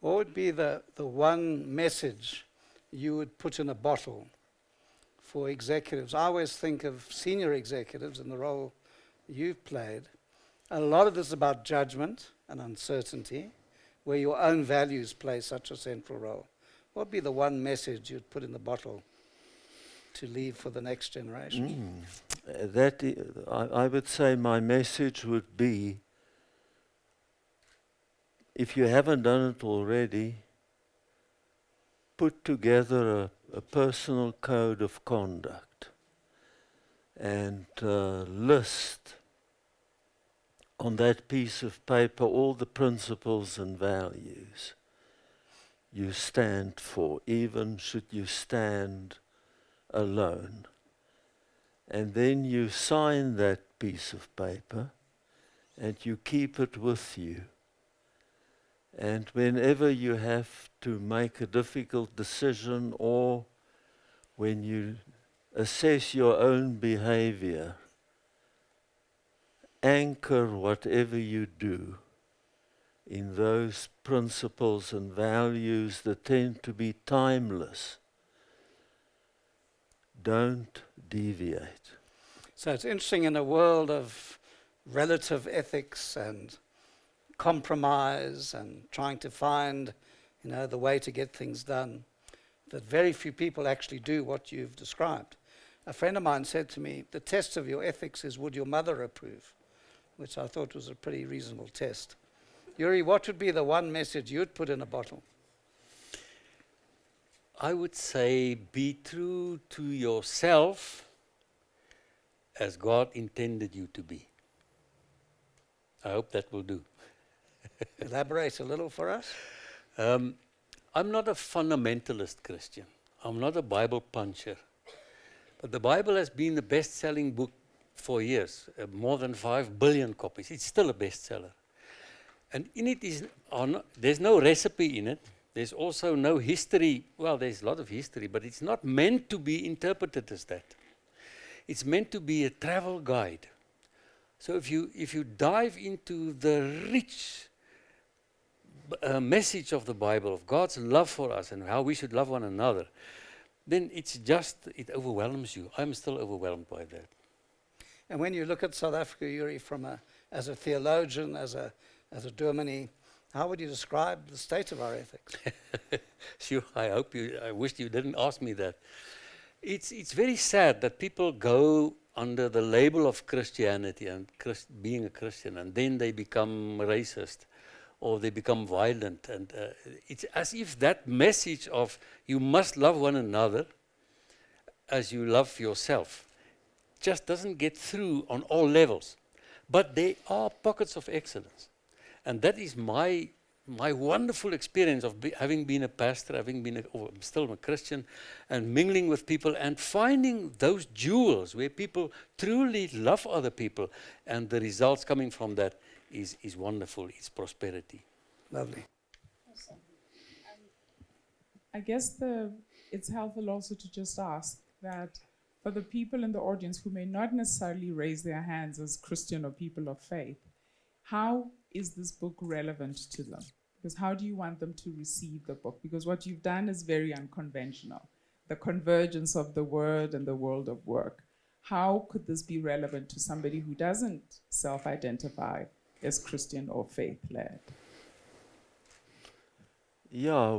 what would be the one message you would put in a bottle for executives? I always think of senior executives in the role you've played. A lot of this is about judgment and uncertainty, where your own values play such a central role. What would be the one message you'd put in the bottle to leave for the next generation? I would say my message would be, if you haven't done it already, put together a personal code of conduct and list on that piece of paper all the principles and values you stand for, even should you stand alone. And then you sign that piece of paper and you keep it with you. And whenever you have to make a difficult decision, or when you assess your own behavior, anchor whatever you do in those principles and values that tend to be timeless. Don't deviate. So it's interesting, in a world of relative ethics and compromise and trying to find, the way to get things done, that very few people actually do what you've described. A friend of mine said to me, the test of your ethics is, would your mother approve? Which I thought was a pretty reasonable test. Jurie, what would be the one message you'd put in a bottle? I would say, be true to yourself as God intended you to be. I hope that will do. Elaborate a little for us. I'm not a fundamentalist Christian. I'm not a Bible puncher. But the Bible has been the best-selling book for years, more than 5 billion copies. It's still a bestseller. And in it there's no recipe in it. There's also no history. Well, there's a lot of history, but it's not meant to be interpreted as that. It's meant to be a travel guide. So if you dive into the rich message of the Bible, of God's love for us and how we should love one another, then it overwhelms you. I'm still overwhelmed by that. And when you look at South Africa, Jurie, as a theologian, as a dominee, how would you describe the state of our ethics? Sure, I wish you didn't ask me that. It's very sad that people go under the label of Christianity and being a Christian, and then they become racist or they become violent. And it's as if that message of you must love one another as you love yourself just doesn't get through on all levels. But there are pockets of excellence. And that is my wonderful experience of having been a pastor, I'm still a Christian, and mingling with people and finding those jewels where people truly love other people, and the results coming from that is wonderful. It's prosperity. Lovely. Awesome. I guess it's helpful also to just ask that for the people in the audience who may not necessarily raise their hands as Christian or people of faith, how is this book relevant to them? Because how do you want them to receive the book? Because what you've done is very unconventional. The convergence of the word and the world of work. How could this be relevant to somebody who doesn't self-identify as Christian or faith-led? Yeah,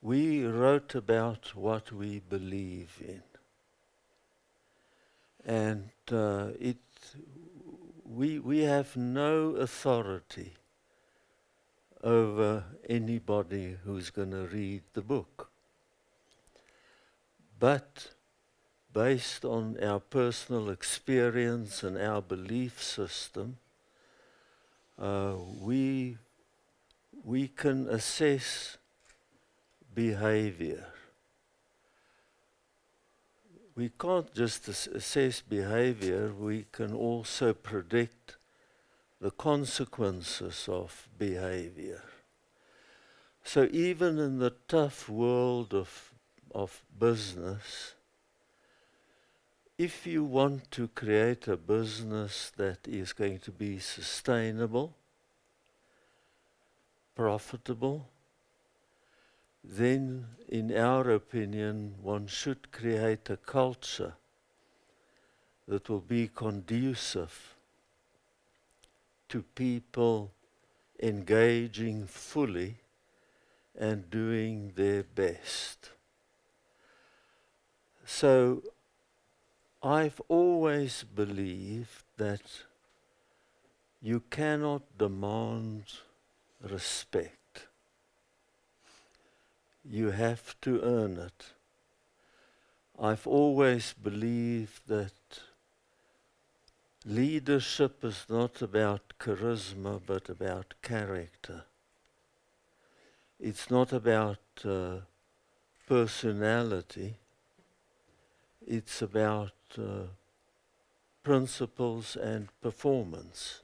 we wrote about what we believe in. And we have no authority over anybody who's going to read the book. But based on our personal experience and our belief system, we can assess behavior. We can't just assess behavior, we can also predict the consequences of behavior. So even in the tough world of business, if you want to create a business that is going to be sustainable, profitable, then, in our opinion, one should create a culture that will be conducive to people engaging fully and doing their best. So, I've always believed that you cannot demand respect. You have to earn it. I've always believed that leadership is not about charisma, but about character. It's not about personality. It's about principles and performance.